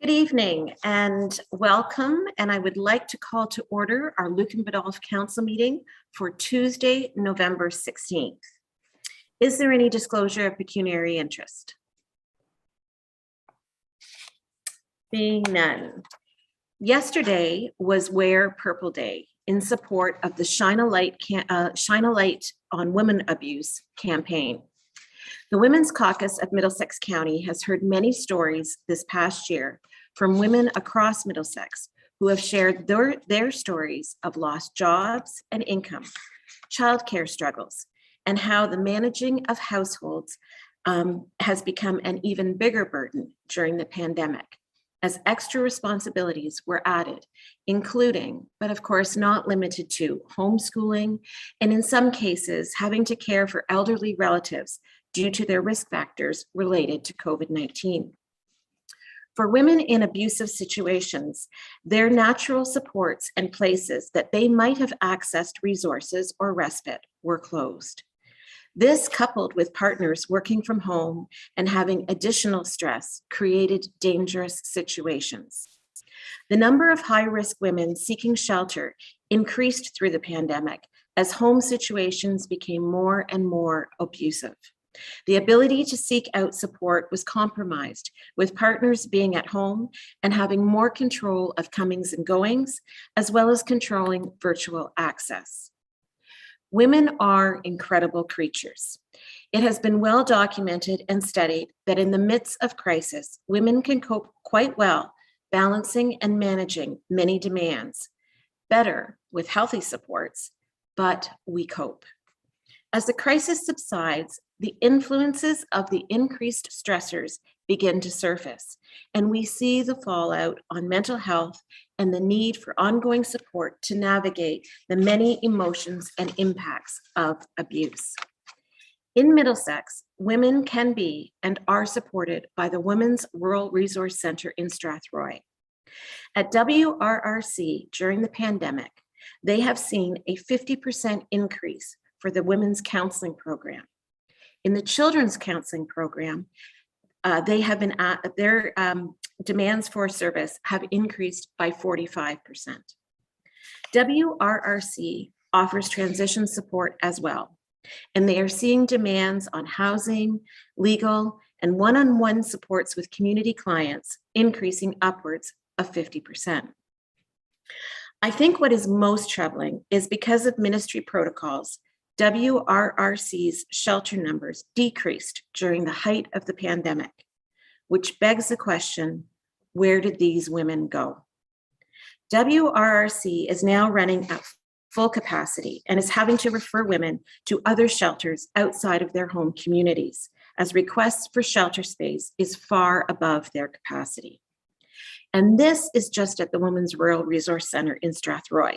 Good evening and welcome. And I would like to call to order our Lucan Biddulph Council meeting for Tuesday, November 16th. Is there any disclosure of pecuniary interest? Being none. Yesterday was Wear Purple Day in support of the Shine a Light on Women Abuse campaign. The Women's Caucus of Middlesex County has heard many stories this past year from women across Middlesex who have shared their stories of lost jobs and income, childcare struggles, and how the managing of households has become an even bigger burden during the pandemic, as extra responsibilities were added, including, but of course not limited to, homeschooling, and in some cases, having to care for elderly relatives due to their risk factors related to COVID-19. For women in abusive situations, their natural supports and places that they might have accessed resources or respite were closed. This, coupled with partners working from home and having additional stress, created dangerous situations. The number of high-risk women seeking shelter increased through the pandemic as home situations became more and more abusive. The ability to seek out support was compromised, with partners being at home and having more control of comings and goings, as well as controlling virtual access. Women are incredible creatures. It has been well documented and studied that in the midst of crisis, women can cope quite well, balancing and managing many demands, better with healthy supports, but we cope. As the crisis subsides, the influences of the increased stressors begin to surface, and we see the fallout on mental health and the need for ongoing support to navigate the many emotions and impacts of abuse. In Middlesex, women can be and are supported by the Women's Rural Resource Centre in Strathroy. At WRRC during the pandemic, they have seen a 50% increase for the women's counseling program. In the children's counseling program, their demands for service have increased by 45%. WRRC offers transition support as well, and they are seeing demands on housing, legal, and one-on-one supports with community clients increasing upwards of 50%. I think what is most troubling is because of ministry protocols, WRRC's shelter numbers decreased during the height of the pandemic, which begs the question, where did these women go? WRRC is now running at full capacity and is having to refer women to other shelters outside of their home communities, as requests for shelter space is far above their capacity. And this is just at the Women's Rural Resource Centre in Strathroy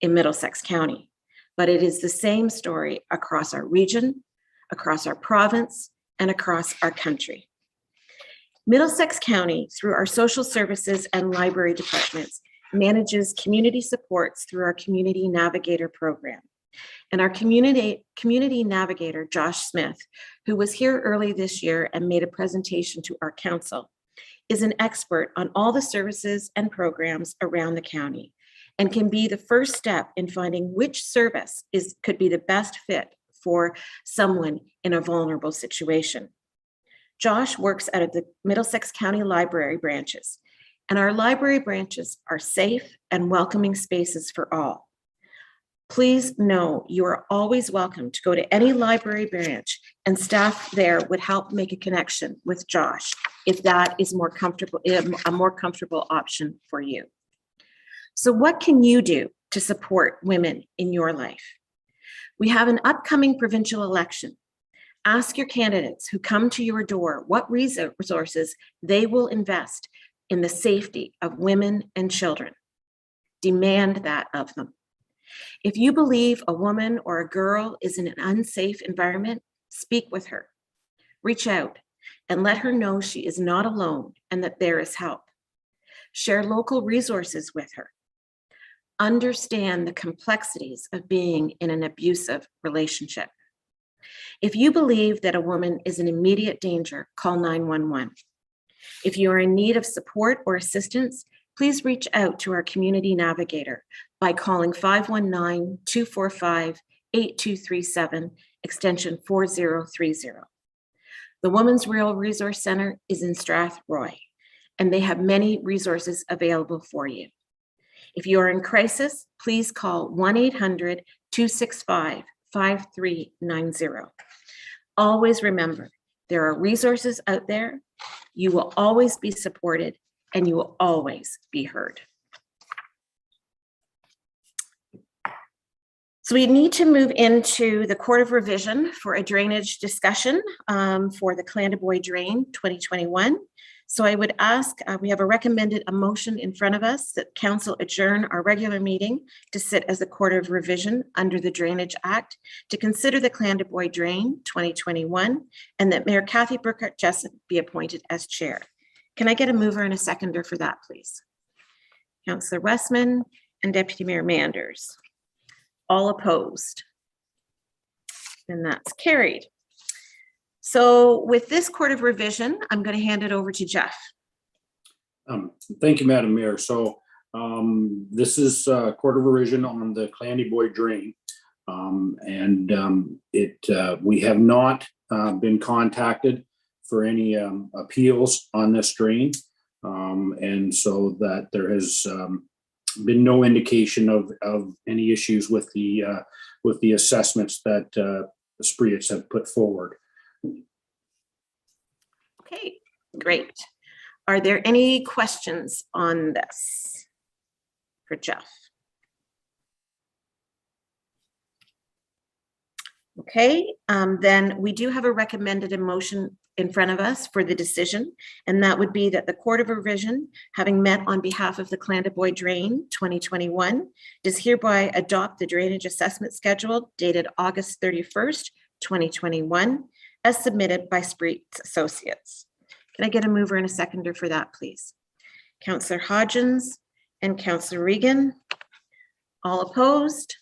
in Middlesex County. But it is the same story across our region, across our province, and across our country. Middlesex County, through our social services and library departments, manages community supports through our Community Navigator program. And our community navigator, Josh Smith, who was here early this year and made a presentation to our council, is an expert on all the services and programs around the county, and can be the first step in finding which service could be the best fit for someone in a vulnerable situation. Josh works out of the Middlesex County Library branches, and our library branches are safe and welcoming spaces for all. Please know you are always welcome to go to any library branch, and staff there would help make a connection with Josh if that is a more comfortable option for you. So what can you do to support women in your life? We have an upcoming provincial election. Ask your candidates who come to your door what resources they will invest in the safety of women and children. Demand that of them. If you believe a woman or a girl is in an unsafe environment, speak with her. Reach out and let her know she is not alone and that there is help. Share local resources with her. Understand the complexities of being in an abusive relationship. If you believe that a woman is in immediate danger, call 911. If you are in need of support or assistance, please reach out to our community navigator by calling 519-245-8237, extension 4030. The Women's Rural Resource Center is in Strathroy, and they have many resources available for you. If you are in crisis, please call 1-800-265-5390. Always remember, there are resources out there. You will always be supported, and you will always be heard. So we need to move into the Court of Revision for a drainage discussion for the Clandeboye Drain 2021. So I would ask, we have a motion in front of us that Council adjourn our regular meeting to sit as a Court of Revision under the Drainage Act to consider the Clandeboye Drain 2021, and that Mayor Kathy Burkhart-Jessup be appointed as chair. Can I get a mover and a seconder for that, please? Councillor Westman and Deputy Mayor Manders. All opposed? And that's carried. So with this Court of Revision, I'm going to hand it over to Jeff. Thank you, Madam Mayor. So this is Court of Revision on the Clandeboye Drain. We have not been contacted for any appeals on this drain. And so that there has been no indication of any issues with the assessments that the Spreets have put forward. Okay, great. Are there any questions on this for Jeff? Okay, then we do have a recommended motion in front of us for the decision, and that would be that the Court of Revision, having met on behalf of the Clandeboye Drain 2021, does hereby adopt the drainage assessment schedule dated August 31st, 2021, as submitted by Spreets Associates. Can I get a mover and a seconder for that, please? Councillor Hodgins and Councillor Regan. All opposed?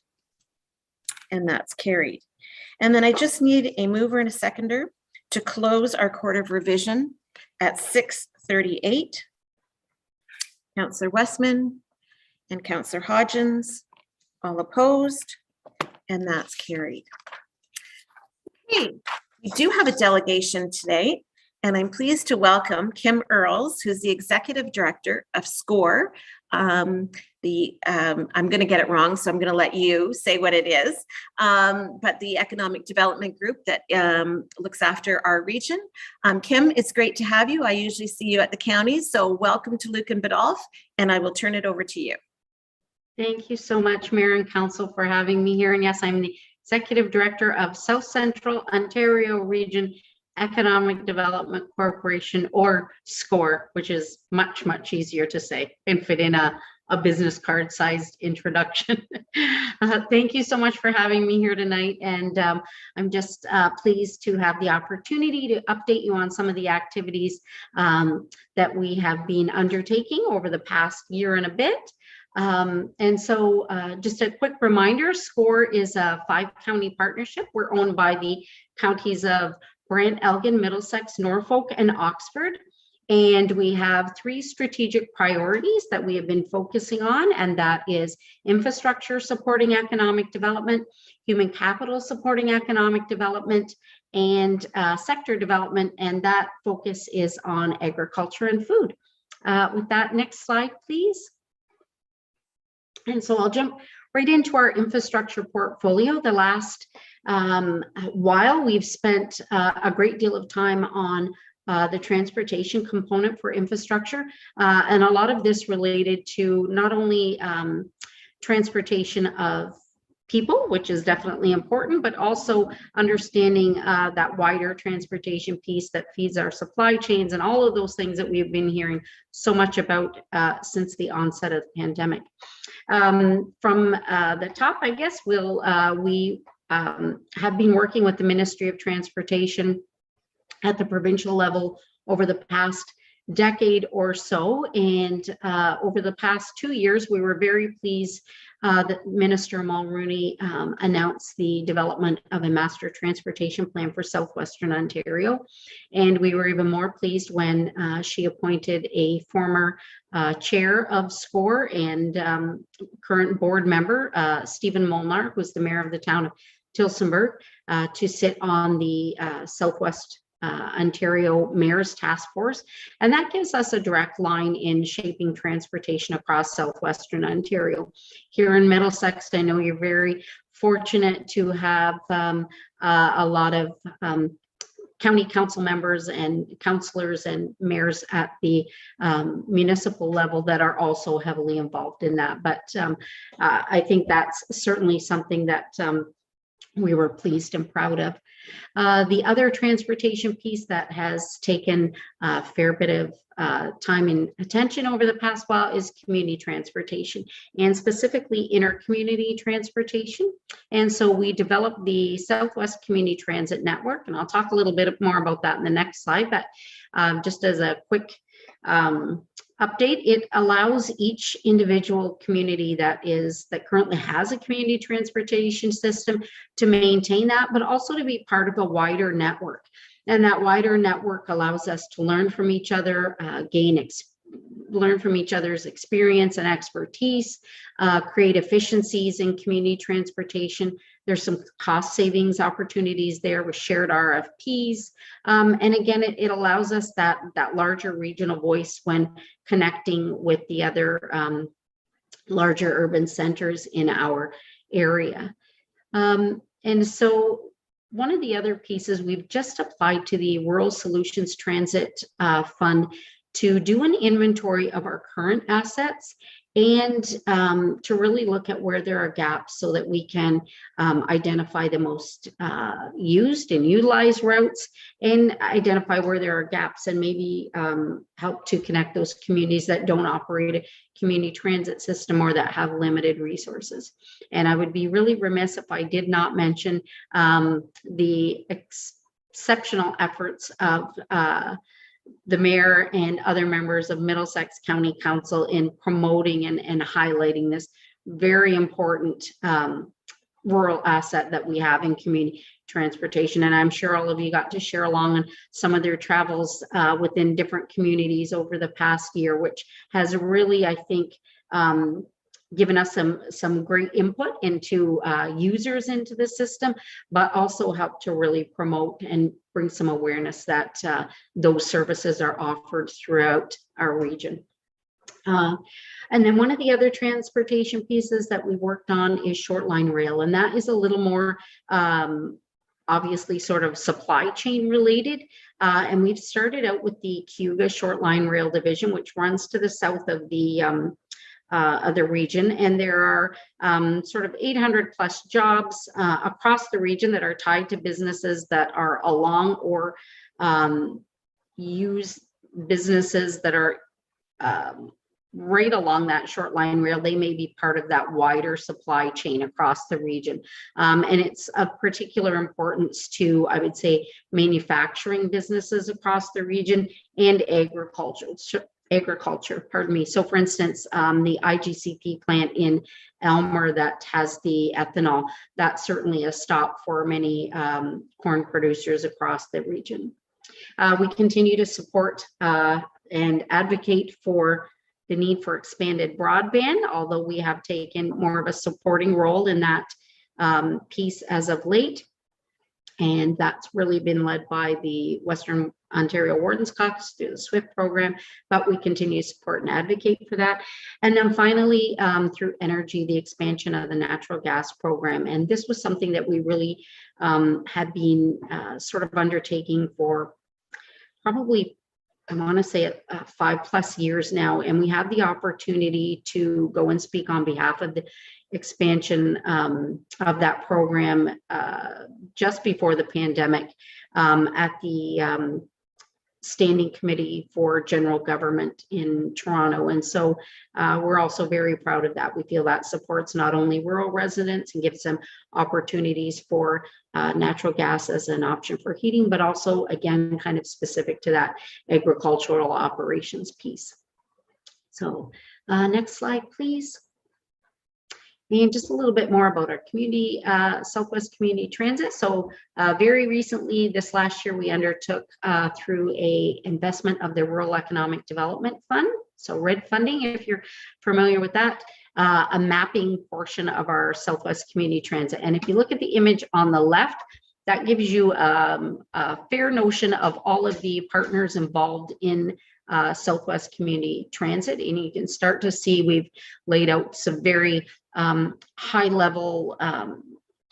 And that's carried. And then I just need a mover and a seconder to close our Court of Revision at 6:38. Councillor Westman and Councillor Hodgins. All opposed? And that's carried. Okay. We do have a delegation today, and I'm pleased to welcome Kim Earls, who's the Executive Director of SCOR. I'm going to get it wrong, so I'm going to let you say what it is, but the Economic Development Group that looks after our region. Kim, it's great to have you. I usually see you at the county, so welcome to Lucan Biddulph, and I will turn it over to you. Thank you so much, Mayor and Council, for having me here. And yes, I'm the Executive Director of South Central Ontario Region Economic Development Corporation, or SCOR, which is much, much easier to say and fit in a business card sized introduction. Thank you so much for having me here tonight. And I'm just pleased to have the opportunity to update you on some of the activities that we have been undertaking over the past year and a bit. Just a quick reminder, SCOR is a 5-county partnership. We're owned by the counties of Brant, Elgin, Middlesex, Norfolk, and Oxford. And we have 3 strategic priorities that we have been focusing on, and that is infrastructure supporting economic development, human capital supporting economic development, and sector development. And that focus is on agriculture and food. With that, next slide, please. And so I'll jump right into our infrastructure portfolio. The last while, we've spent a great deal of time on the transportation component for infrastructure, and a lot of this related to not only transportation of people, which is definitely important, but also understanding that wider transportation piece that feeds our supply chains and all of those things that we've been hearing so much about since the onset of the pandemic. From the top, I guess, we have been working with the Ministry of Transportation at the provincial level over the past decade or so. And over the past 2 years, we were very pleased that Minister Mulroney announced the development of a master transportation plan for Southwestern Ontario. And we were even more pleased when she appointed a former chair of SCOR and current board member, Stephen Molnar, who's the mayor of the town of Tillsonburg, to sit on the Southwest Ontario Mayor's Task Force. And that gives us a direct line in shaping transportation across Southwestern Ontario. Here in Middlesex, I know you're very fortunate to have a lot of county council members and councillors and mayors at the municipal level that are also heavily involved in that. But I think that's certainly something that we were pleased and proud of. The other transportation piece that has taken a fair bit of time and attention over the past while is community transportation, and specifically inter-community transportation. And so we developed the Southwest Community Transit Network, and I'll talk a little bit more about that in the next slide, but just as a quick update, it allows each individual community that currently has a community transportation system to maintain that, but also to be part of a wider network. And that wider network allows us to learn from each other, learn from each other's experience and expertise, create efficiencies in community transportation. There's some cost savings opportunities there with shared RFPs. And again, it allows us that larger regional voice when connecting with the other larger urban centers in our area. And so one of the other pieces, we've just applied to the Rural Solutions Transit Fund to do an inventory of our current assets and to really look at where there are gaps so that we can identify the most used and utilized routes and identify where there are gaps and maybe help to connect those communities that don't operate a community transit system or that have limited resources. And I would be really remiss if I did not mention the exceptional efforts of the mayor and other members of Middlesex County Council in promoting and highlighting this very important rural asset that we have in community transportation. And I'm sure all of you got to share along on some of their travels within different communities over the past year, which has really, I think, given us some great input into users into the system, but also help to really promote and bring some awareness that those services are offered throughout our region. And then one of the other transportation pieces that we worked on is short line rail, and that is a little more obviously sort of supply chain related. And we've started out with the Cayuga Short Line Rail Division, which runs to the south of the region, and there are sort of 800 plus jobs across the region that are tied to businesses that are along or use businesses that are right along that short line rail. They may be part of that wider supply chain across the region. And it's of particular importance to, I would say, manufacturing businesses across the region and agriculture, pardon me. So for instance, the IGCP plant in Elmer that has the ethanol, that's certainly a stop for many corn producers across the region. We continue to support and advocate for the need for expanded broadband, although we have taken more of a supporting role in that piece as of late. And that's really been led by the Western Ontario Wardens Caucus through the SWIFT program, but we continue to support and advocate for that. And then finally, through energy, the expansion of the natural gas program. And this was something that we really had been sort of undertaking for probably, I want to say 5+ years now. And we have the opportunity to go and speak on behalf of the expansion of that program just before the pandemic at the standing committee for general government in Toronto. And so we're also very proud of that. We feel that supports not only rural residents and gives them opportunities for natural gas as an option for heating, but also, again, kind of specific to that agricultural operations piece. So next slide, please. And just a little bit more about our community, Southwest Community Transit. So very recently, this last year, we undertook through a investment of the Rural Economic Development Fund, so RED funding, if you're familiar with that, a mapping portion of our Southwest Community Transit. And if you look at the image on the left, that gives you a fair notion of all of the partners involved in Southwest Community Transit. And you can start to see we've laid out some very high level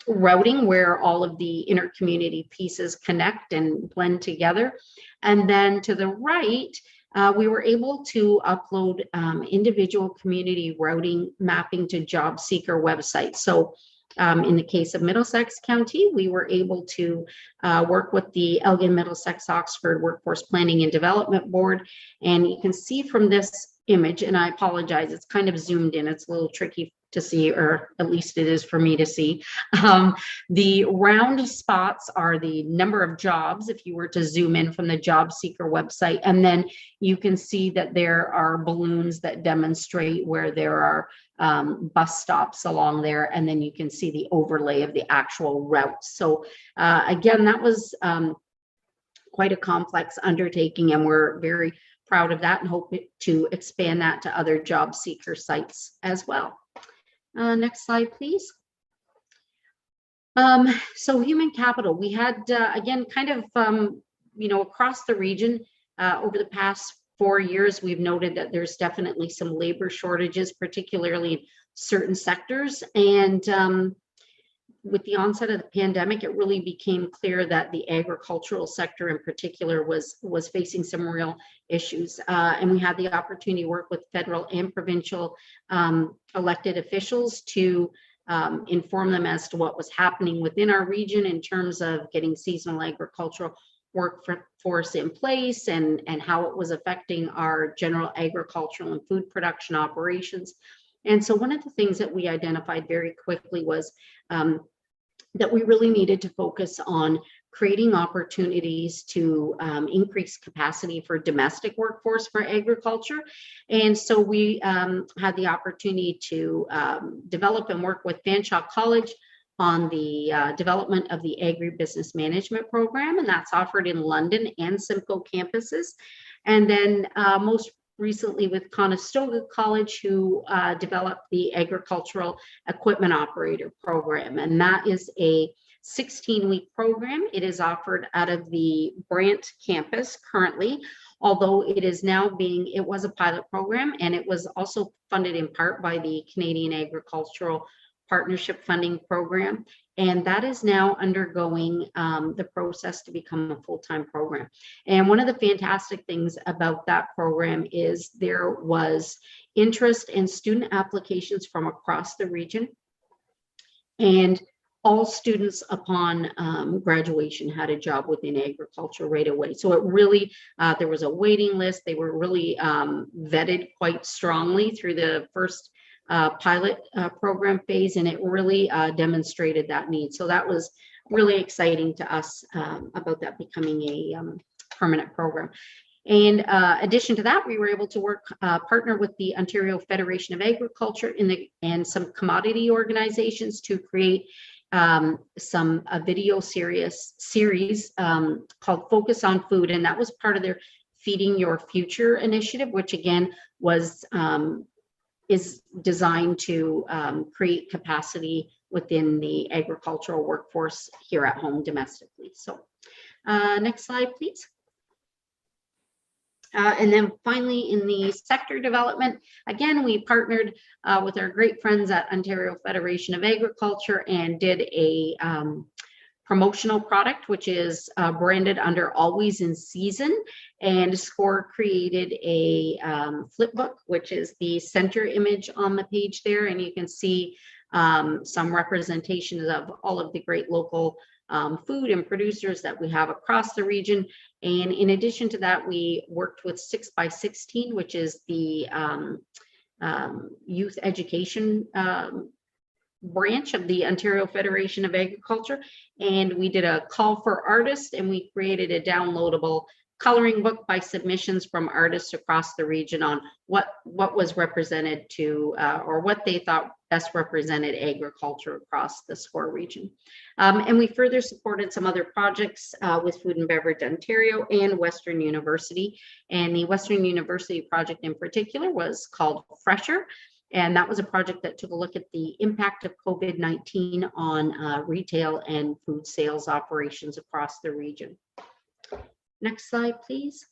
routing where all of the intercommunity pieces connect and blend together. And then to the right, we were able to upload individual community routing mapping to job seeker websites. So in the case of Middlesex County, we were able to work with the Elgin Middlesex Oxford Workforce Planning and Development Board. And you can see from this image, and I apologize, it's kind of zoomed in, it's a little tricky to see, or at least it is for me to see. The round spots are the number of jobs if you were to zoom in from the job seeker website. And then you can see that there are balloons that demonstrate where there are bus stops along there. And then you can see the overlay of the actual routes. So again, that was quite a complex undertaking, and we're very proud of that and hope to expand that to other job seeker sites as well. Next slide, please. So human capital, we had, again, kind of, across the region over the past 4 years, we've noted that there's definitely some labor shortages, particularly in certain sectors. And with the onset of the pandemic, it really became clear that the agricultural sector in particular was facing some real issues. And we had the opportunity to work with federal and provincial elected officials to inform them as to what was happening within our region in terms of getting seasonal agricultural workforce in place and how it was affecting our general agricultural and food production operations. And so one of the things that we identified very quickly was that we really needed to focus on creating opportunities to increase capacity for domestic workforce for agriculture. And so we had the opportunity to develop and work with Fanshawe College on the development of the Agribusiness Management Program, and that's offered in London and Simcoe campuses. And then most recently with Conestoga College, who developed the Agricultural Equipment Operator Program. And that is a 16-week program. It is offered out of the Brant campus currently, although it is now it was a pilot program, and it was also funded in part by the Canadian Agricultural Partnership Funding Program. And that is now undergoing the process to become a full-time program. And one of the fantastic things about that program is there was interest in student applications from across the region. And all students upon graduation had a job within agriculture right away. So it really, there was a waiting list. They were really vetted quite strongly through the first pilot program phase, and it really demonstrated that need. So that was really exciting to us about that becoming a permanent program. And addition to that, we were able to partner with the Ontario Federation of Agriculture and some commodity organizations to create a video series called Focus on Food, and that was part of their Feeding Your Future initiative, which again is designed to create capacity within the agricultural workforce here at home domestically. So next slide, please. And then finally, in the sector development, again, we partnered with our great friends at Ontario Federation of Agriculture and did a promotional product, which is branded under Always in Season. And SCOR created a flip book, which is the center image on the page there. And you can see some representations of all of the great local food and producers that we have across the region. And in addition to that, we worked with 6x16, which is the youth education branch of the Ontario Federation of Agriculture. And we did a call for artists, and we created a downloadable coloring book by submissions from artists across the region on what was represented to, or what they thought best represented agriculture across the SCOR region. And we further supported some other projects with Food and Beverage Ontario and Western University. And the Western University project in particular was called Fresher. And that was a project that took a look at the impact of COVID-19 on retail and food sales operations across the region. Next slide, please.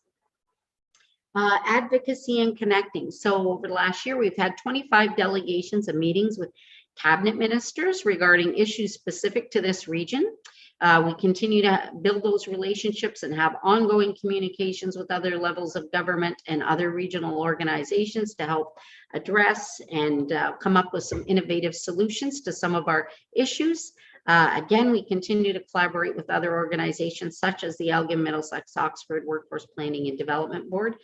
Advocacy and Connecting. So over the last year, we've had 25 delegations and meetings with cabinet ministers regarding issues specific to this region. We continue to build those relationships and have ongoing communications with other levels of government and other regional organizations to help address and come up with some innovative solutions to some of our issues. Again, we continue to collaborate with other organizations such as the Elgin Middlesex Oxford Workforce Planning and Development Board.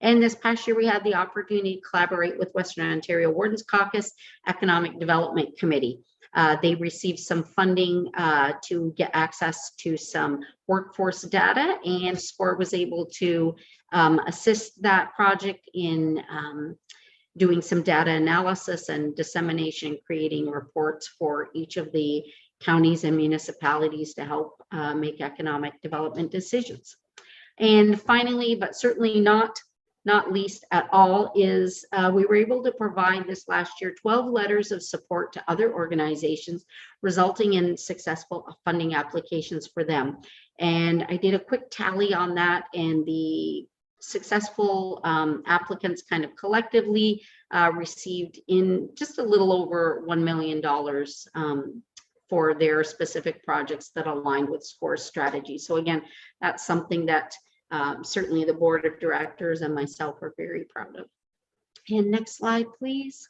And this past year, we had the opportunity to collaborate with Western Ontario Wardens Caucus Economic Development Committee. They received some funding to get access to some workforce data, and SCOR was able to assist that project in doing some data analysis and dissemination, creating reports for each of the counties and municipalities to help make economic development decisions. And finally, but certainly not least at all, is we were able to provide this last year 12 letters of support to other organizations, resulting in successful funding applications for them. And I did a quick tally on that, and the successful applicants kind of collectively received in just a little over $1 million for their specific projects that aligned with SCOR's strategy. So again, that's something that certainly the board of directors and myself are very proud of. And next slide, please.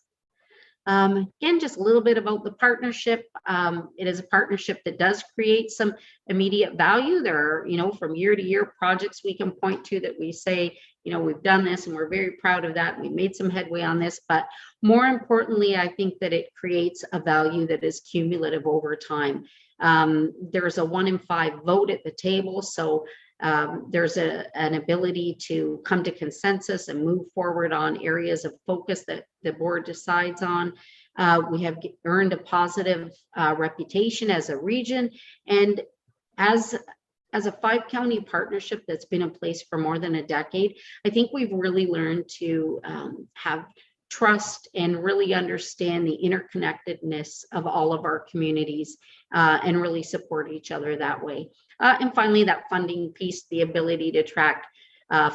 Again, just a little bit about the partnership. It is a partnership that does create some immediate value. There are, from year to year projects we can point to that we say, we've done this and we're very proud of that. We made some headway on this, but more importantly, I think that it creates a value that is cumulative over time. There's a 1 in 5 vote at the table. So there's an ability to come to consensus and move forward on areas of focus that the board decides on. We have earned a positive reputation as a region, and as a 5-county partnership that's been in place for more than a decade, I think we've really learned to have trust and really understand the interconnectedness of all of our communities and really support each other that way. And finally, that funding piece, the ability to attract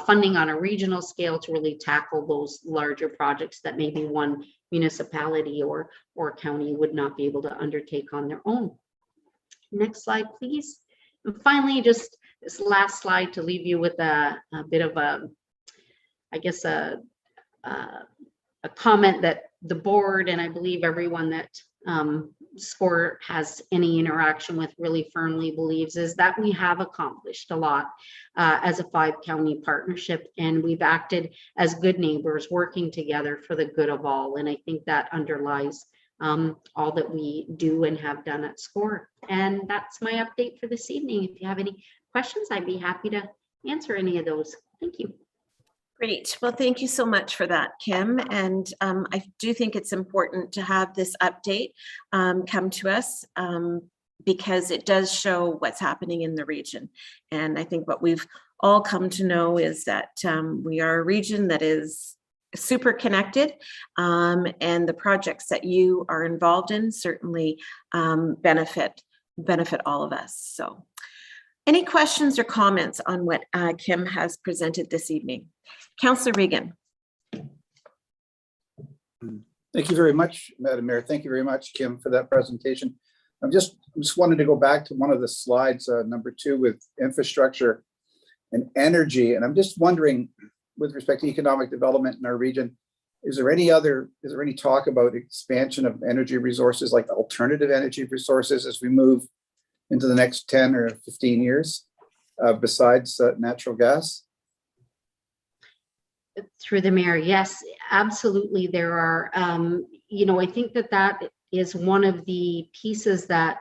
funding on a regional scale to really tackle those larger projects that maybe one municipality or county would not be able to undertake on their own. Next slide, please. And finally, just this last slide to leave you with a bit of a comment that the board, and I believe everyone that SCOR has any interaction with, really firmly believes is that we have accomplished a lot as a 5-county partnership, and we've acted as good neighbors working together for the good of all. And I think that underlies all that we do and have done at SCOR. And that's my update for this evening. If you have any questions, I'd be happy to answer any of those. Thank you. Great. Well, thank you so much for that, Kim. And I do think it's important to have this update come to us because it does show what's happening in the region. And I think what we've all come to know is that we are a region that is super connected, and the projects that you are involved in certainly benefit all of us. So any questions or comments on what Kim has presented this evening? Councillor Regan. Thank you very much, Madam Mayor. Thank you very much, Kim, for that presentation. I just wanted to go back to one of the slides, number 2, with infrastructure and energy. And I'm just wondering, with respect to economic development in our region, is there any talk about expansion of energy resources, like alternative energy resources, as we move into the next 10 or 15 years? besides natural gas? Through the mayor, yes, absolutely. There are, I think that is one of the pieces that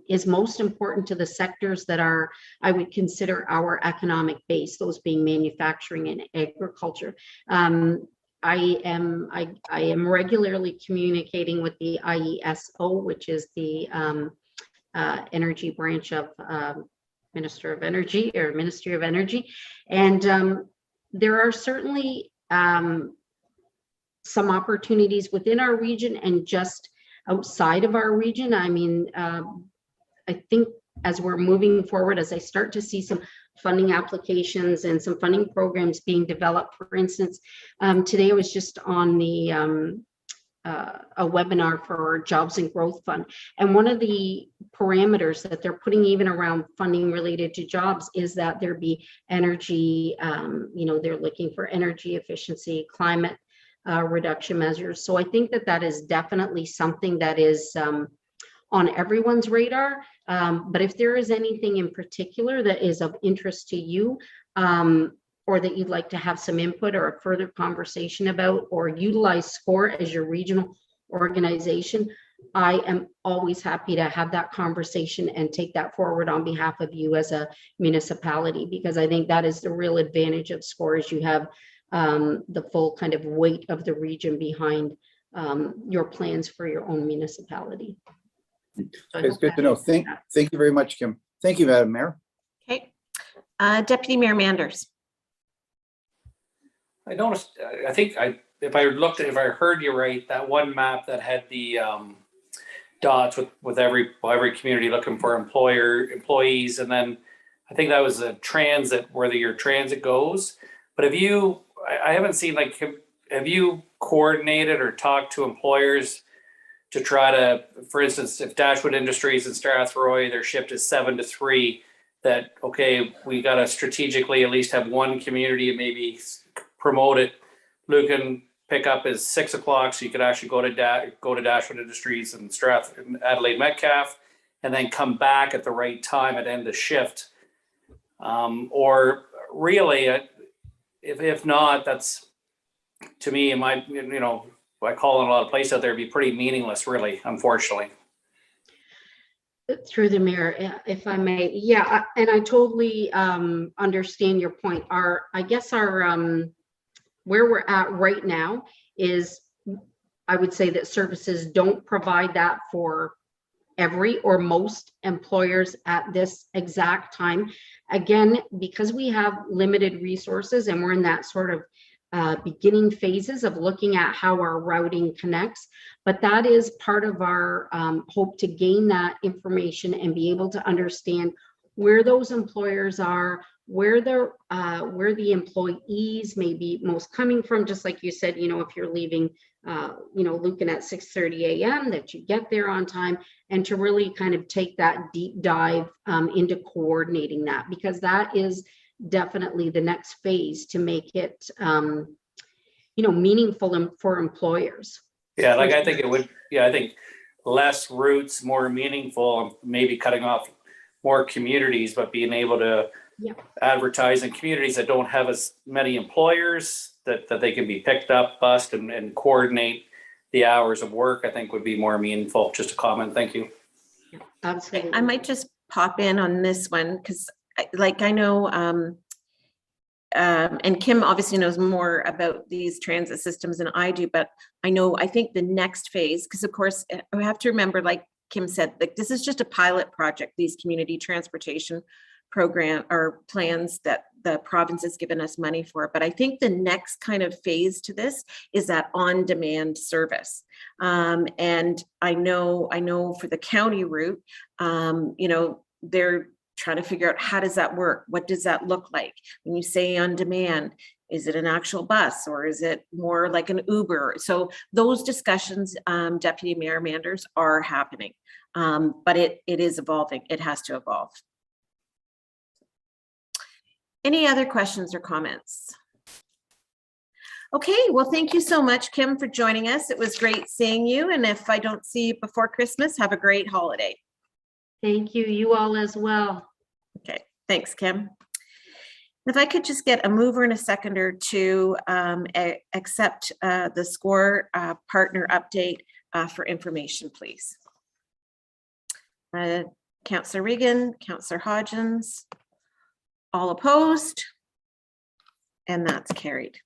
is most important to the sectors that are, I would consider our economic base, those being manufacturing and agriculture. I am regularly communicating with the IESO, which is the energy branch of Ministry of Energy. And there are certainly some opportunities within our region and just outside of our region. I mean, I think as we're moving forward, as I start to see some funding applications and some funding programs being developed, for instance, today I was just on the a webinar for Jobs and Growth Fund. And one of the parameters that they're putting even around funding related to jobs is that there be energy, they're looking for energy efficiency, climate reduction measures. So I think that is definitely something that is on everyone's radar. But if there is anything in particular that is of interest to you, or that you'd like to have some input or a further conversation about, or utilize SCOR as your regional organization, I am always happy to have that conversation and take that forward on behalf of you as a municipality, because I think that is the real advantage of SCOR, is you have the full kind of weight of the region behind your plans for your own municipality. So It's good to know. Thank you very much, Kim. Thank you, Madam Mayor. Okay. Deputy Mayor Manders. I noticed, if I heard you right, that one map that had the dots with every community looking for employees, and then I think that was a transit, where your transit goes. But I haven't seen, like, have you coordinated or talked to employers to try to, for instance, if Dashwood Industries in Strathroy, their shift is 7 to 3, that, okay, we got to strategically at least have one community and maybe promote it. Lucan pickup is 6 o'clock, so you could actually go to Dashwood Industries and Adelaide Metcalf, and then come back at the right time at end of shift. Or really, if not, that's, to me, I call in a lot of places out there, it'd be pretty meaningless, really, unfortunately. Through the mayor, if I may, yeah, and I totally understand your point. I guess where we're at right now is, I would say that services don't provide that for every or most employers at this exact time. Again, because we have limited resources and we're in that sort of beginning phases of looking at how our routing connects, but that is part of our hope, to gain that information and be able to understand where those employers are, where the employees may be most coming from. Just like you said, if you're leaving, Lucan at 6:30 a.m., that you get there on time, and to really kind of take that deep dive into coordinating that, because that is definitely the next phase to make it, meaningful for employers. Yeah, like I think it would. Yeah, I think less routes, more meaningful. Maybe cutting off more communities, but being able to advertise in communities that don't have as many employers, that they can be picked up, bussed, and coordinate the hours of work, I think would be more meaningful. Just a comment. Thank you. Absolutely. I might just pop in on this one, because I know, and Kim obviously knows more about these transit systems than I do, but I think the next phase, because of course we have to remember, like Kim said, like, this is just a pilot project, these community transportation program or plans that the province has given us money for. But I think the next kind of phase to this is that on-demand service. And I know for the county route, they're trying to figure out, how does that work? What does that look like? When you say on demand, is it an actual bus, or is it more like an Uber? So those discussions, Deputy Mayor Manders, are happening, but it is evolving. It has to evolve. Any other questions or comments? Okay, well, thank you so much, Kim, for joining us. It was great seeing you. And if I don't see you before Christmas, have a great holiday. Thank you. You all as well. Okay. Thanks, Kim. If I could just get a mover and a seconder to accept the SCOR partner update for information, please. Councillor Regan, Councillor Hodgins, all opposed, and that's carried.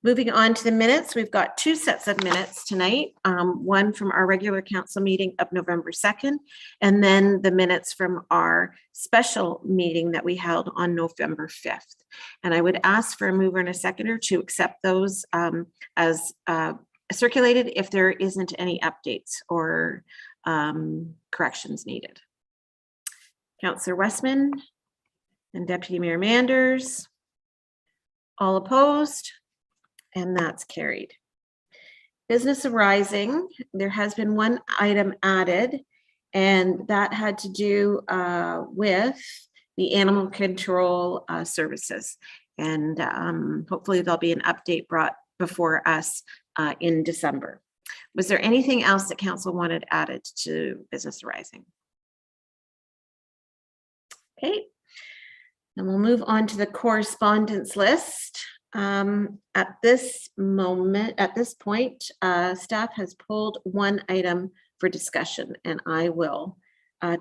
Moving on to the minutes, we've got two sets of minutes tonight, one from our regular council meeting of November 2nd, and then the minutes from our special meeting that we held on November 5th. And I would ask for a mover and a seconder to accept those as circulated if there isn't any updates or corrections needed. Councillor Westman and Deputy Mayor Manders, all opposed? And that's carried. Business arising, there has been one item added, and that had to do with the animal control services. And hopefully there'll be an update brought before us in December. Was there anything else that council wanted added to business arising? Okay, and we'll move on to the correspondence list. At this point, staff has pulled one item for discussion, and I will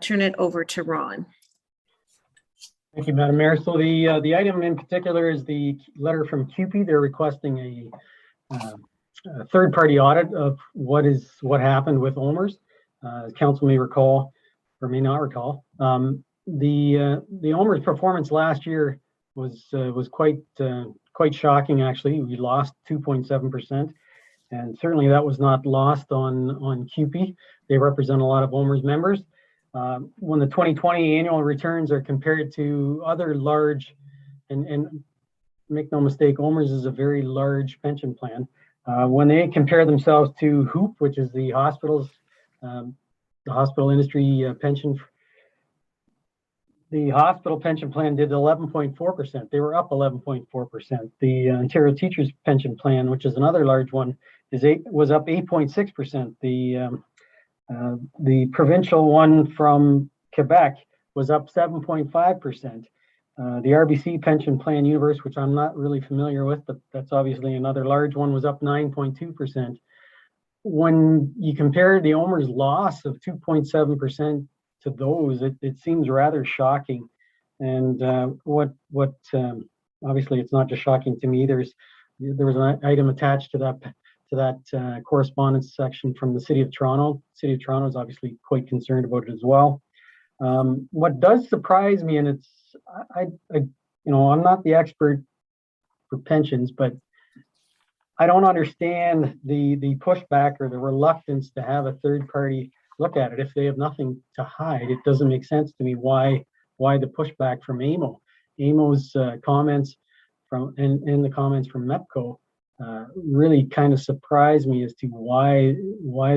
turn it over to Ron. Thank you, Madam Mayor. So the item in particular is the letter from CUPE. They're requesting a third-party audit of what happened with OMERS. Council may recall or may not recall. The OMERS performance last year was quite shocking, actually. We lost 2.7%, and certainly that was not lost on CUPE. They represent a lot of OMERS members. When the 2020 annual returns are compared to other large, and make no mistake, OMERS is a very large pension plan. When they compare themselves to HOOP, which is the hospital industry pension, the hospital pension plan did 11.4%. They were up 11.4%. The Ontario Teachers Pension Plan, which is another large one, was up 8.6%. The provincial one from Quebec was up 7.5%. The RBC Pension Plan Universe, which I'm not really familiar with, but that's obviously another large one, was up 9.2%. When you compare the OMERS loss of 2.7% to those, it seems rather shocking. And obviously it's not just shocking to me. There was an item attached to that correspondence section from the City of Toronto. City of Toronto is obviously quite concerned about it as well. What does surprise me, and I'm not the expert for pensions, but I don't understand the pushback or the reluctance to have a third party look at it if they have nothing to hide. It doesn't make sense to me why the pushback from AMO. AMO's comments and the comments from MEPCO really kind of surprised me as to why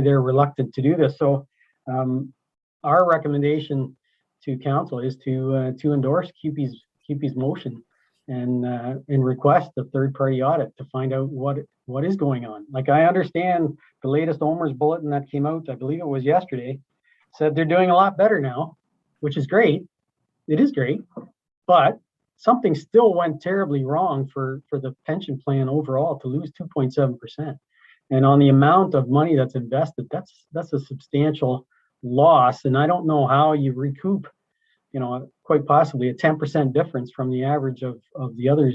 they're reluctant to do this. So our recommendation to council is to endorse CUPE's motion and request a third-party audit to find out what is going on. Like, I understand the latest OMERS bulletin that came out, I believe it was yesterday, said they're doing a lot better now, which is great. It is great, but something still went terribly wrong for the pension plan overall to lose 2.7%. And on the amount of money that's invested, that's a substantial loss. And I don't know how you recoup, quite possibly a 10% difference from the average of the other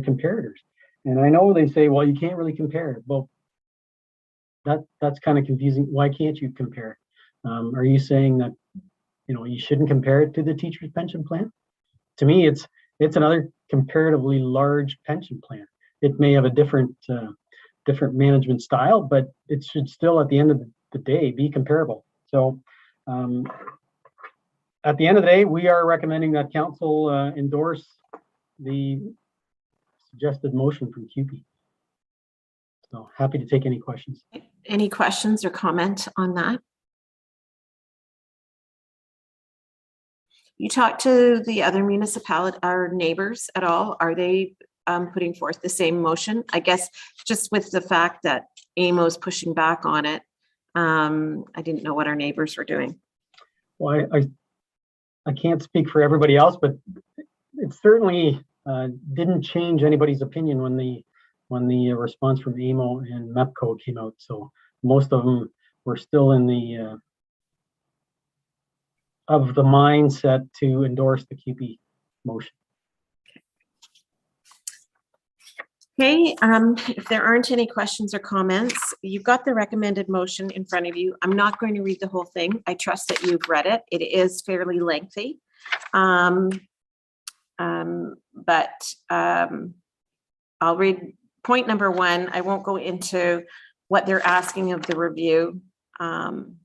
comparators. And I know they say, well, you can't really compare. Well, that's kind of confusing. Why can't you compare? Are you saying that, you shouldn't compare it to the teacher's pension plan? To me, it's another comparatively large pension plan. It may have a different management style, but it should still, at the end of the day, be comparable. So at the end of the day, we are recommending that council endorse the suggested motion from CUPE. So happy to take any questions. Any questions or comment on that? You talked to the other municipality, our neighbors at all? Are they putting forth the same motion? I guess just with the fact that AMO's pushing back on it, I didn't know what our neighbors were doing. Well, I can't speak for everybody else, but it certainly didn't change anybody's opinion when the response from AMO and MEPCO came out. So most of them were still in the of the mindset to endorse the QP motion. Okay, if there aren't any questions or comments, you've got the recommended motion in front of you. I'm not going to read the whole thing. I trust that you've read it. It is fairly lengthy. I'll read point number 1. I won't go into what they're asking of the review. And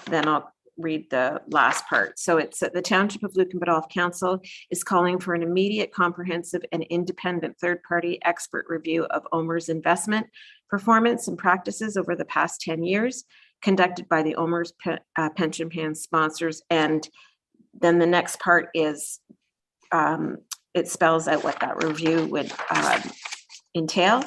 then I'll read the last part. So it's that the Township of Lucan Biddulph Council is calling for an immediate, comprehensive, and independent third-party expert review of OMER's investment, performance, and practices over the past 10 years, conducted by the OMER's pension plan sponsors. And then the next part is, it spells out what that review would entail.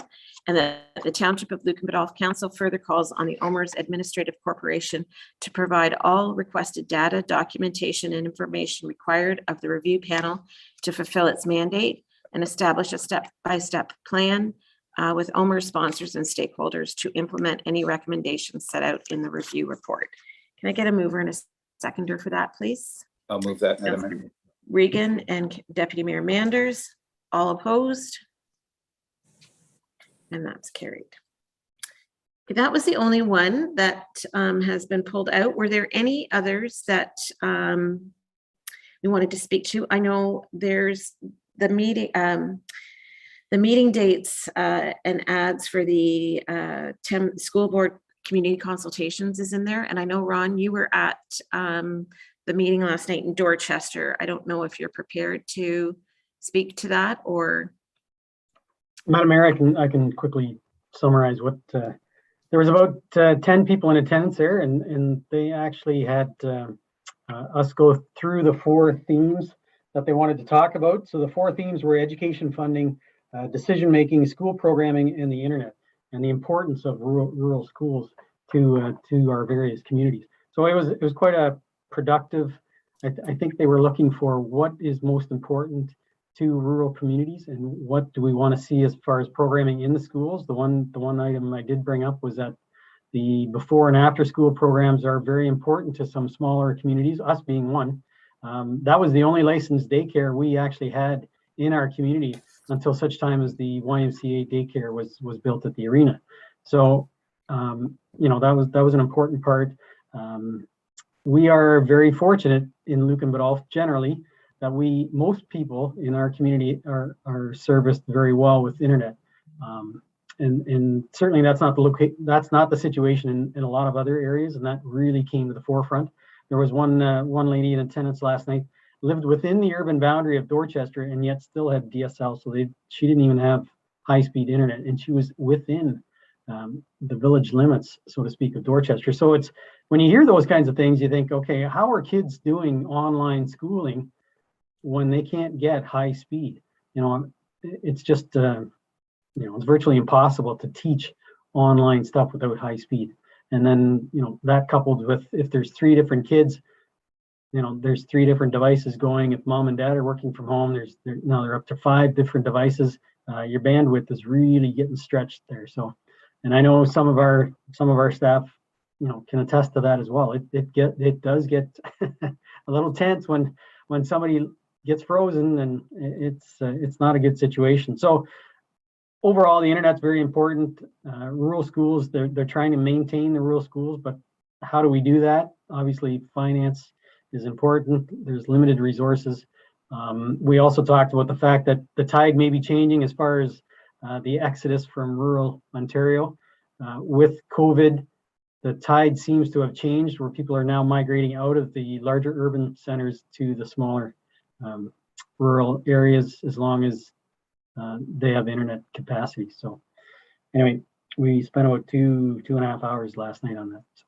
And the Township of Lucan Biddulph Council further calls on the OMER's Administrative Corporation to provide all requested data, documentation, and information required of the review panel to fulfill its mandate and establish a step-by-step plan with OMER sponsors and stakeholders to implement any recommendations set out in the review report. Can I get a mover and a seconder for that, please? I'll move that, Madam Mayor. Regan and Deputy Mayor Manders, all opposed? And that's carried. Okay, that was the only one that has been pulled out. Were there any others that we wanted to speak to? I know there's the meeting dates and ads for the school board community consultations is in there. And I know, Ron, you were at the meeting last night in Dorchester. I don't know if you're prepared to speak to that or. Madam Mayor, I can quickly summarize what there was about 10 people in attendance there, and they actually had us go through the 4 themes that they wanted to talk about. So the 4 themes were education funding, decision making, school programming, and the internet, and the importance of rural schools to our various communities. So it was quite a productive. I think they were looking for what is most important to rural communities and what do we want to see as far as programming in the schools. The one item I did bring up was that the before and after school programs are very important to some smaller communities, us being one. That was the only licensed daycare we actually had in our community until such time as the YMCA daycare was built at the arena. So that was an important part. We are very fortunate in Lucan Biddulph generally that most people in our community are serviced very well with internet, and certainly that's not the situation in a lot of other areas, and that really came to the forefront. There was one lady in attendance last night, lived within the urban boundary of Dorchester, and yet still had DSL, so she didn't even have high-speed internet, and she was within the village limits, so to speak, of Dorchester. So it's when you hear those kinds of things, you think, okay, how are kids doing online schooling when they can't get high speed? It's just it's virtually impossible to teach online stuff without high speed. And then that coupled with, if there's 3 different kids, there's 3 different devices going. If mom and dad are working from home, now they're up to 5 different devices. Your bandwidth is really getting stretched there. So, and I know some of our staff can attest to that as well. It does get a little tense when somebody gets frozen, and it's not a good situation. So overall, the internet's very important. Rural schools, they're trying to maintain the rural schools, but how do we do that? Obviously, finance is important. There's limited resources. We also talked about the fact that the tide may be changing as far as the exodus from rural Ontario. With COVID, the tide seems to have changed, where people are now migrating out of the larger urban centers to the smaller rural areas, as long as they have internet capacity. So anyway, we spent about 2.5 hours last night on that. So,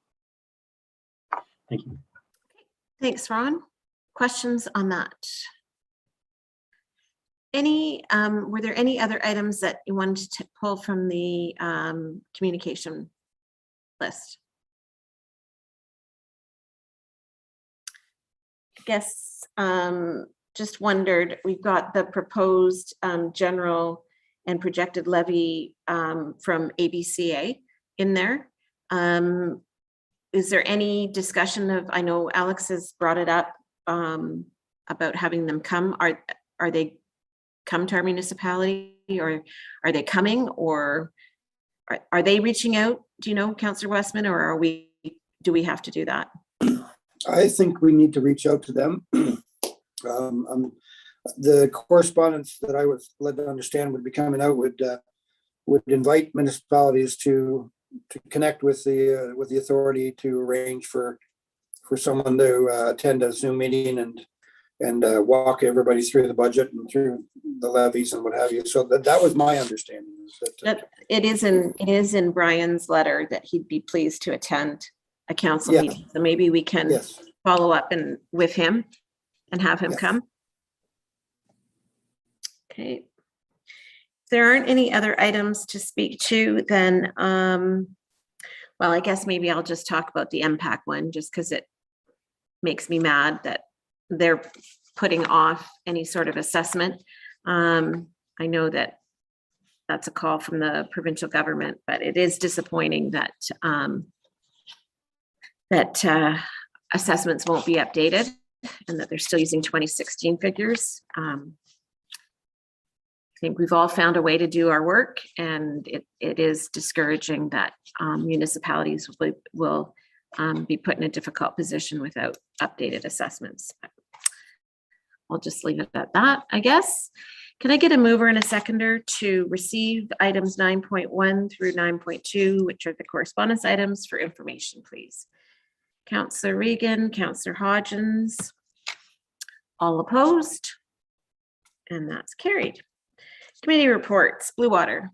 thank you. Thanks, Ron. Questions on that? Were there any other items that you wanted to pull from the communication list? guess, just wondered, we've got the proposed general and projected levy from ABCA in there. Is there any discussion of, I know Alex has brought it up about having them come. Are they come to our municipality, or are they coming, or are they reaching out? Do you know, Councillor Westman, or do we have to do that? I think we need to reach out to them. The correspondence that I was led to understand would be coming out would invite municipalities to connect with the authority to arrange for someone to attend a Zoom meeting and walk everybody through the budget and through the levies and what have you. So that was my understanding. That it is in Brian's letter that he'd be pleased to attend a council Yes. meeting. So maybe we can Yes. follow up with him and have him Yes. come. Okay. If there aren't any other items to speak to, then, well, I guess maybe I'll just talk about the MPAC one, just because it makes me mad that they're putting off any sort of assessment. I know that that's a call from the provincial government, but it is disappointing that assessments won't be updated and that they're still using 2016 figures. I think we've all found a way to do our work, and it is discouraging that municipalities will be put in a difficult position without updated assessments. I'll just leave it at that, I guess. Can I get a mover and a seconder to receive items 9.1 through 9.2, which are the correspondence items, for information, please? Councillor Regan, Councillor Hodgins, all opposed, and that's carried. Committee reports, Blue Water.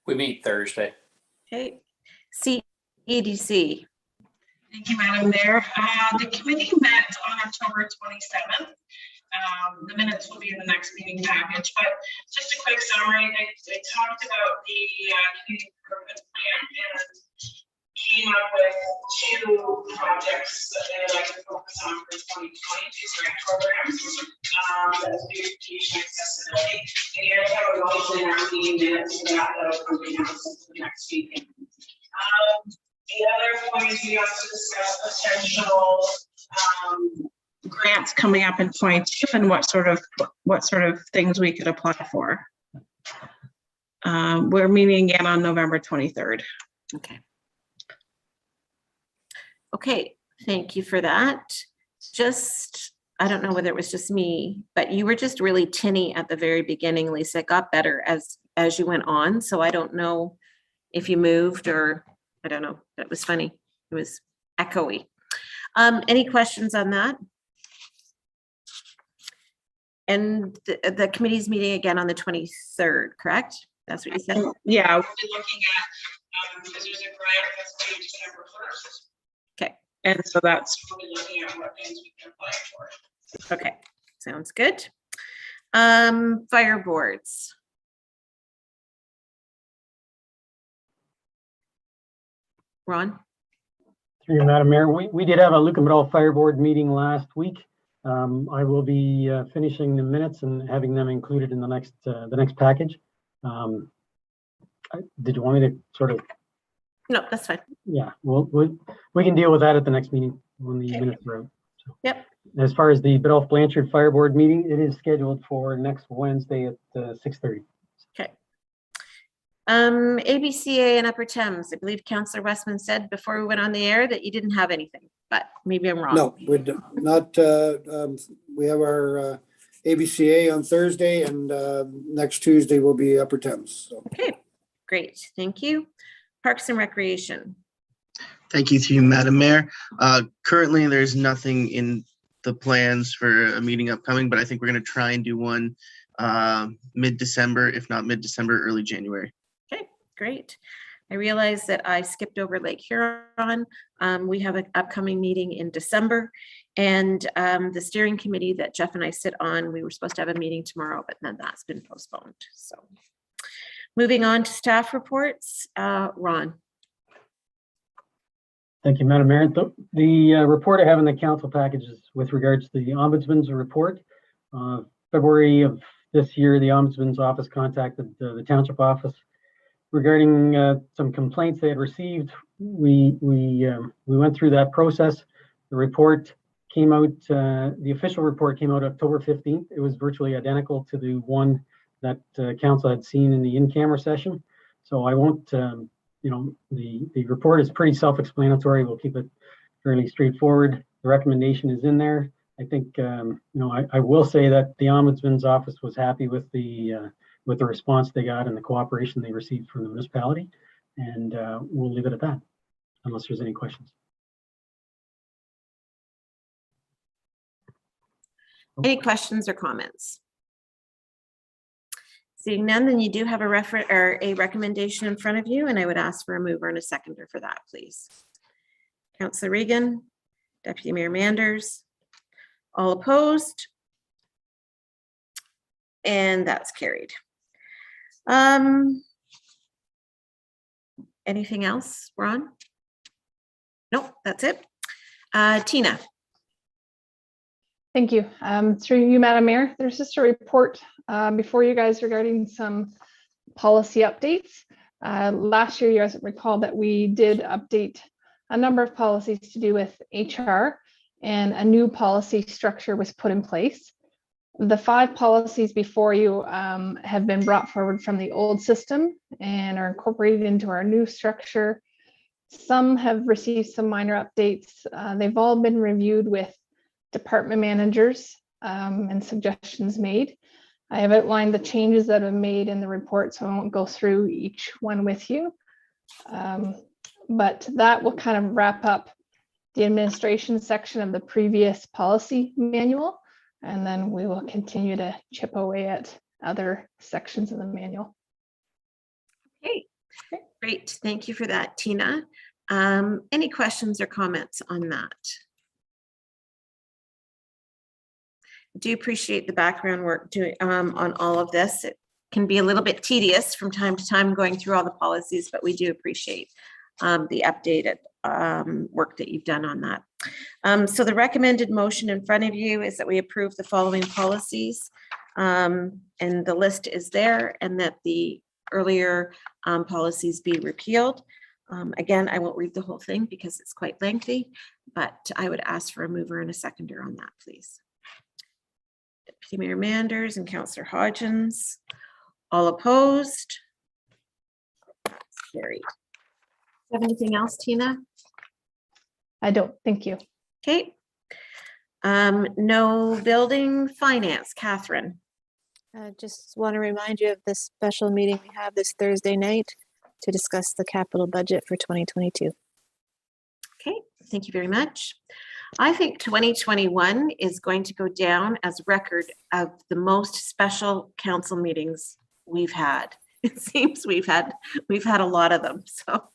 We meet Thursday. Okay, CEDC. Thank you, Madam Mayor. The committee met on October 27th. The minutes will be in the next meeting package, but just a quick summary. They talked about the community improvement plan and came up with 2 projects that they would like to focus on for 2020, 2 grant programs. That's beautification accessibility. And we have a motion in our meeting minutes for that will be announced at the next meeting. The other point is we also discussed potential grants coming up in 22 and what sort of things we could apply for. We're meeting again on November 23rd. Okay. Okay, thank you for that. Just, I don't know whether it was just me, but you were just really tinny at the very beginning, Lisa. It got better as you went on. So I don't know if you moved or I don't know. That was funny. It was echoey. Any questions on that? And the committee's meeting again on the 23rd, correct? That's what you said? Yeah, we'll be looking at, because there's a grant that's due December 1st. Okay. And so that's, we'll be looking at what things we can apply for. Okay, sounds good. Fire boards. Ron? Through you, Madam Mayor, we did have a Lucan Biddulph Fire Board meeting last week. I will be finishing the minutes and having them included in the next package. Did you want me to sort of? No, that's fine. Yeah, we can deal with that at the next meeting when the minutes are out. So. Yep. As far as the Biddulph Blanchard Fire Board meeting, it is scheduled for next Wednesday at 6:30. Okay. ABCA and Upper Thames. I believe Councillor Westman said before we went on the air that you didn't have anything, but maybe I'm wrong. No, we not. We have our ABCA on Thursday, and next Tuesday will be Upper Thames. So. Okay, great. Thank you. Parks and Recreation. Thank you to you, Madam Mayor. Currently, there's nothing in the plans for a meeting upcoming, but I think we're going to try and do one mid-December, if not mid-December, early January. Okay, great. I realize that I skipped over Lake Huron. We have an upcoming meeting in December, and the steering committee that Jeff and I sit on, we were supposed to have a meeting tomorrow, but then that's been postponed. So moving on to staff reports, Ron. Thank you, Madam Mayor. The report I have in the council package is with regards to the Ombudsman's report. February of this year, the Ombudsman's office contacted the township office regarding some complaints they had received. We went through that process. The report came out, the official report came out October 15th. It was virtually identical to the one that council had seen in the in-camera session. So I won't, the report is pretty self-explanatory. We'll keep it fairly straightforward. The recommendation is in there. I think, I will say that the Ombudsman's office was happy with the response they got and the cooperation they received from the municipality. And we'll leave it at that, unless there's any questions. Any questions or comments? Seeing none, then you do have a recommendation in front of you, and I would ask for a mover and a seconder for that, please. Councillor Regan, Deputy Mayor Manders, all opposed? And that's carried. Anything else, Ron? Nope, that's it. Tina. Thank you. Through you, Madam Mayor, there's just a report before you guys regarding some policy updates. Last year, you guys recall that we did update a number of policies to do with HR, and a new policy structure was put in place. The 5 policies before you have been brought forward from the old system and are incorporated into our new structure. Some have received some minor updates. They've all been reviewed with department managers and suggestions made. I have outlined the changes that have been made in the report, so I won't go through each one with you. But that will kind of wrap up the administration section of the previous policy manual, and then we will continue to chip away at other sections of the manual. Okay, great. Thank you for that, Tina. Any questions or comments on that? Do appreciate the background work on all of this. It can be a little bit tedious from time to time going through all the policies, but we do appreciate the updated work that you've done on that. So the recommended motion in front of you is that we approve the following policies, and the list is there, and that the earlier policies be repealed. Again, I won't read the whole thing because it's quite lengthy, but I would ask for a mover and a seconder on that, please. Deputy Mayor Manders and Councillor Hodgins, all opposed? That's carried. Do you have anything else, Tina? I don't, thank you. Okay. No building finance, Catherine. Just want to remind you of this special meeting we have this Thursday night to discuss the capital budget for 2022. Okay, thank you very much. I think 2021 is going to go down as record of the most special council meetings we've had. It seems we've had a lot of them. So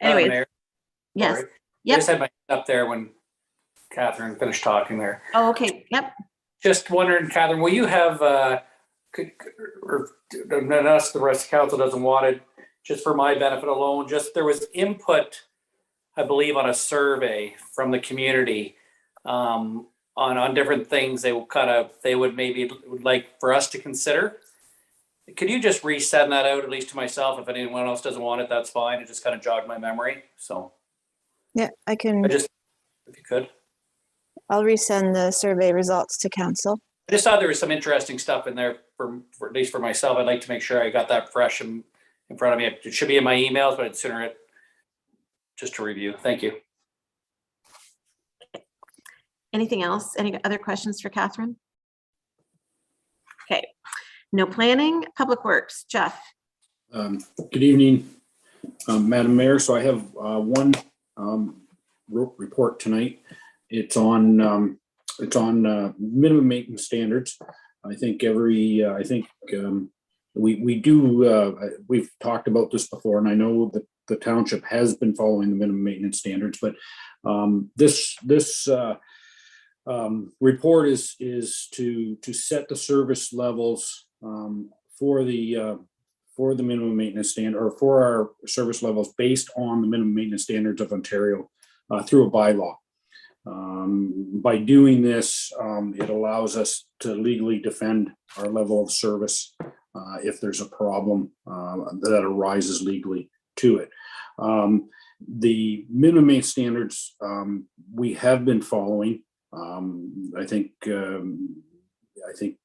anyway, Mayor, yes. sorry. I Yep. just had my hand up there when Catherine finished talking there. Oh, okay. Yep. Just wondering, Catherine, will you have, or unless the rest of council doesn't want it, just for my benefit alone, just there was input, I believe, on a survey from the community on different things they would maybe like for us to consider. Could you just resend that out, at least to myself? If anyone else doesn't want it, that's fine. It just kind of jogged my memory. So Yeah, I can. if you could. I'll resend the survey results to council. I just thought there was some interesting stuff in there for at least for myself. I'd like to make sure I got that fresh in front of me. It should be in my emails, but I'd sooner it just to review. Thank you. Anything else? Any other questions for Catherine? Okay. No planning, public works, Jeff. Good evening, Madam Mayor. So I have one report tonight. It's on minimum maintenance standards. I think we've talked about this before, and I know that the township has been following the minimum maintenance standards, but this report is to set the service levels for the minimum maintenance standard, or for our service levels based on the minimum maintenance standards of Ontario. through a bylaw. By doing this, it allows us to legally defend our level of service if there's a problem that arises legally to it. The minimum maintenance standards we have been following. I think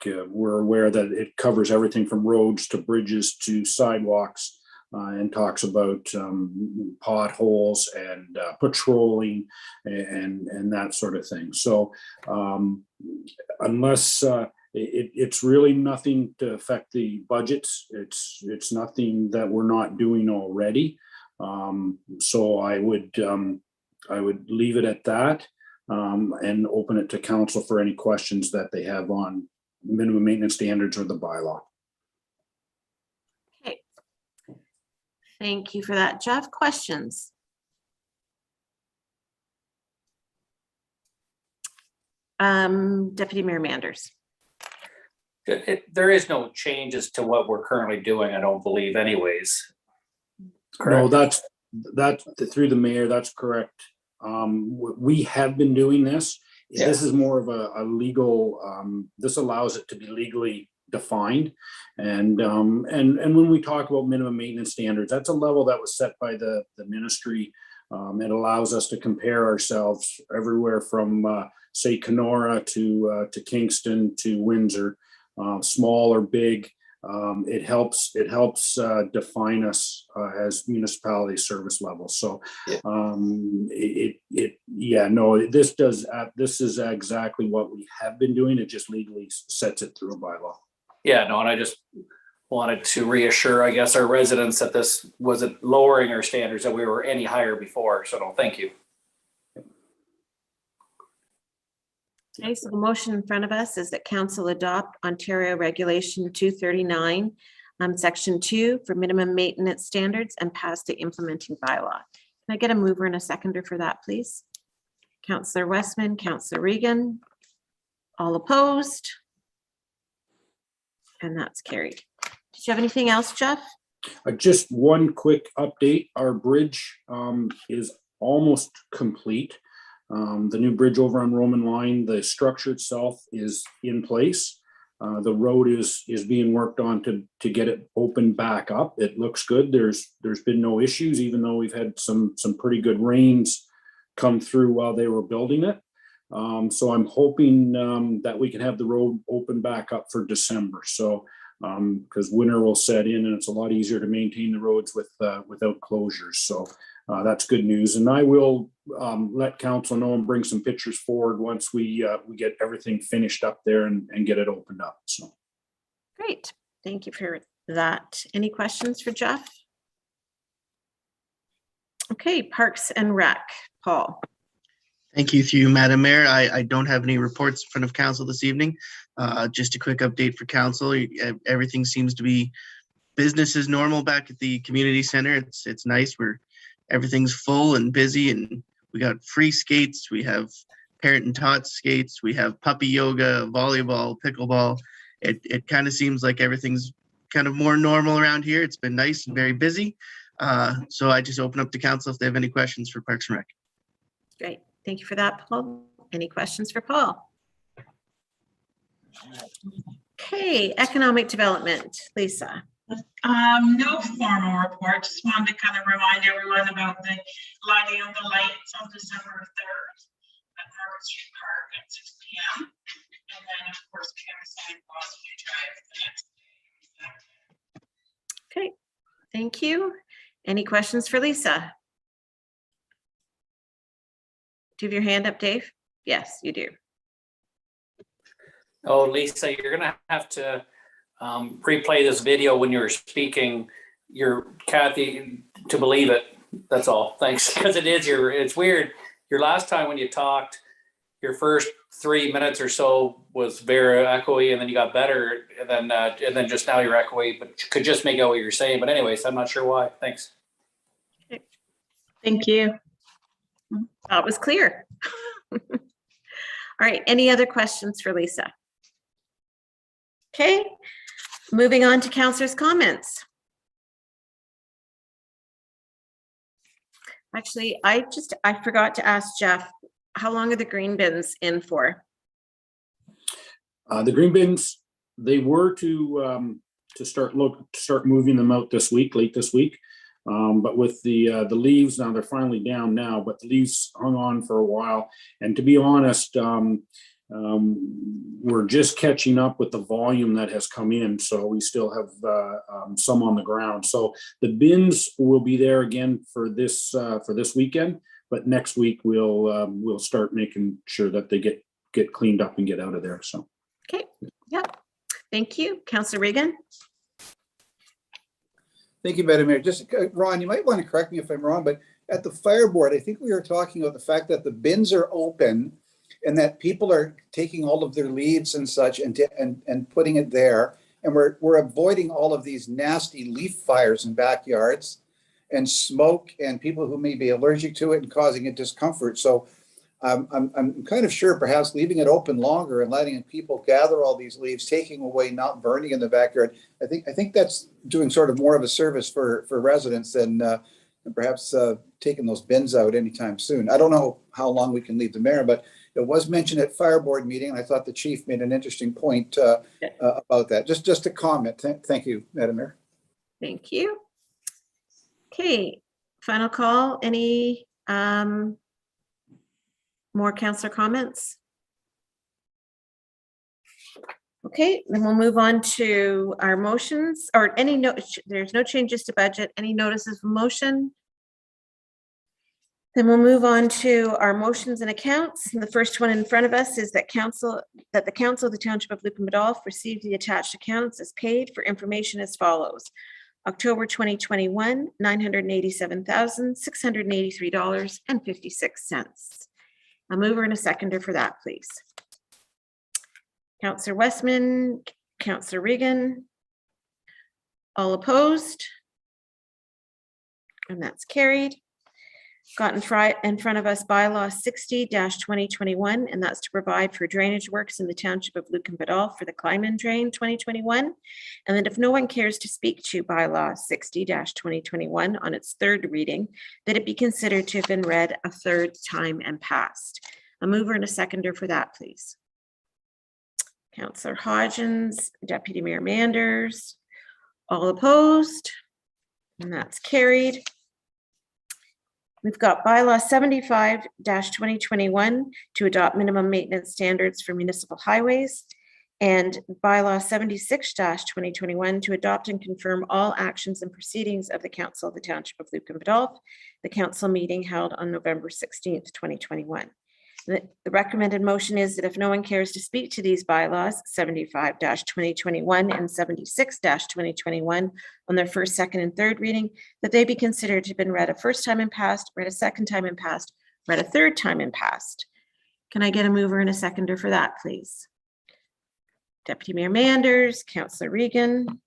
we're aware that it covers everything from roads to bridges to sidewalks, and talks about potholes and patrolling and that sort of thing. So unless it's really nothing to affect the budgets, it's nothing that we're not doing already. So I would leave it at that. And open it to council for any questions that they have on minimum maintenance standards or the bylaw. Okay. Thank you for that, Jeff. Questions? Deputy Mayor Manders. There is no changes to what we're currently doing, I don't believe anyways. No, Correct? that's through the mayor, that's correct. We have been doing this. Yeah. This is more of a legal, this allows it to be legally defined. And when we talk about minimum maintenance standards, that's a level that was set by the ministry. It allows us to compare ourselves everywhere from say Kenora to Kingston to Windsor, small or big. It helps define us as municipality service levels. So this is exactly what we have been doing. It just legally sets it through a bylaw. Yeah, no, and I just wanted to reassure, I guess, our residents that this wasn't lowering our standards, that we were any higher before. So no, thank you. Okay, so the motion in front of us is that council adopt Ontario Regulation 239, Section 2 for minimum maintenance standards and pass the implementing bylaw. Can I get a mover and a seconder for that, please? Councillor Westman, Councillor Regan, all opposed? And that's carried. Did you have anything else, Jeff? Just one quick update. Our bridge is almost complete. The new bridge over on Roman Line, the structure itself is in place. The road is being worked on to get it opened back up. It looks good. There's been no issues, even though we've had some pretty good rains come through while they were building it. So I'm hoping that we can have the road open back up for December. So because winter will set in and it's a lot easier to maintain the roads without closures. So that's good news. And I will let council know and bring some pictures forward once we get everything finished up there and get it opened up. So Great. Thank you for that. Any questions for Jeff? Okay, Parks and Rec, Paul. Thank you through you, Madam Mayor. I don't have any reports in front of council this evening. Just a quick update for council. Everything seems to be business as normal back at the community center. It's nice. Everything's full and busy, and we got free skates. We have parent and tot skates. We have puppy yoga, volleyball, pickleball. It kind of seems like everything's kind of more normal around here. It's been nice and very busy. So I just open up to council if they have any questions for Parks and Rec. Great. Thank you for that, Paul. Any questions for Paul? Okay, economic development, Lisa. No formal report, just wanted to kind of remind everyone about the lighting of the lights on December 3rd at Market Street Park at 6 p.m. And then, of course, we have a Santa Claus food drive the next day. Okay, thank you. Any questions for Lisa? Do you have your hand up, Dave? Yes, you do. Oh, Lisa, you're gonna have to replay this video when you were speaking. You're Kathy to believe it. That's all. Thanks, because it's weird. Your last time when you talked, your first 3 minutes or so was very echoey, and then you got better, and then just now you're echoey, but you could just make out what you're saying. But anyways, I'm not sure why. Thanks. Okay. Thank you. That was clear. All right, any other questions for Lisa? Okay, moving on to councillors' comments. Actually, I forgot to ask Jeff, how long are the green bins in for? The green bins, they were to start moving them out this week, late this week. But with the leaves, now they're finally down now, but the leaves hung on for a while. And to be honest, we're just catching up with the volume that has come in. So we still have some on the ground. So the bins will be there again for this weekend, but next week we'll start making sure that they get cleaned up and get out of there. So. Okay, yep. Thank you. Councillor Regan. Thank you, Madam Mayor. Just Ron, you might want to correct me if I'm wrong, but at the fire board, I think we were talking about the fact that the bins are open and that people are taking all of their leaves and such and putting it there. And we're avoiding all of these nasty leaf fires in backyards and smoke and people who may be allergic to it and causing it discomfort. So I'm kind of sure perhaps leaving it open longer and letting people gather all these leaves, taking away, not burning in the backyard. I think that's doing sort of more of a service for residents than perhaps taking those bins out anytime soon. I don't know how long we can leave them there, but it was mentioned at fire board meeting, and I thought the chief made an interesting point about that. Just a comment. Thank you, Madam Mayor. Thank you. Okay, final call. Any more councillor comments? Okay, then we'll move on to our motions or any note. There's no changes to budget. Any notices of motion? Then we'll move on to our motions and accounts. And the first one in front of us is that the council of the Township of Lucan Biddulph received the attached accounts as paid for information as follows. October 2021, $987,683.56. A mover and a seconder for that, please. Councillor Westman, Councillor Regan. All opposed? And that's carried. Got in front of us bylaw 60-2021, and that's to provide for drainage works in the Township of Lucan Biddulph for the Clyman Drain 2021. And then if no one cares to speak to bylaw 60-2021 on its third reading, that it be considered to have been read a third time and passed. A mover and a seconder for that, please. Councillor Hodgins, Deputy Mayor Manders. All opposed? And that's carried. We've got bylaw 75-2021 to adopt minimum maintenance standards for municipal highways, and bylaw 76-2021 to adopt and confirm all actions and proceedings of the Council of the Township of Lucan Biddulph, the council meeting held on November 16th, 2021. The recommended motion is that if no one cares to speak to these bylaws, 75-2021 and 76-2021 on their first, second, and third reading, that they be considered to have been read a first time and passed, read a second time and passed, read a third time and passed. Can I get a mover and a seconder for that, please? Deputy Mayor Manders, Councillor Regan.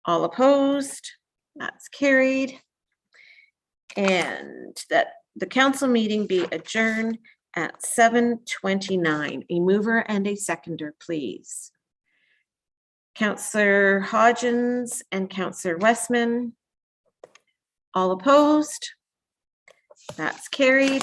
All opposed? That's carried. And that the council meeting be adjourned at 7:29. A mover and a seconder, please. Councillor Hodgins and Councillor Westman. All opposed? That's carried.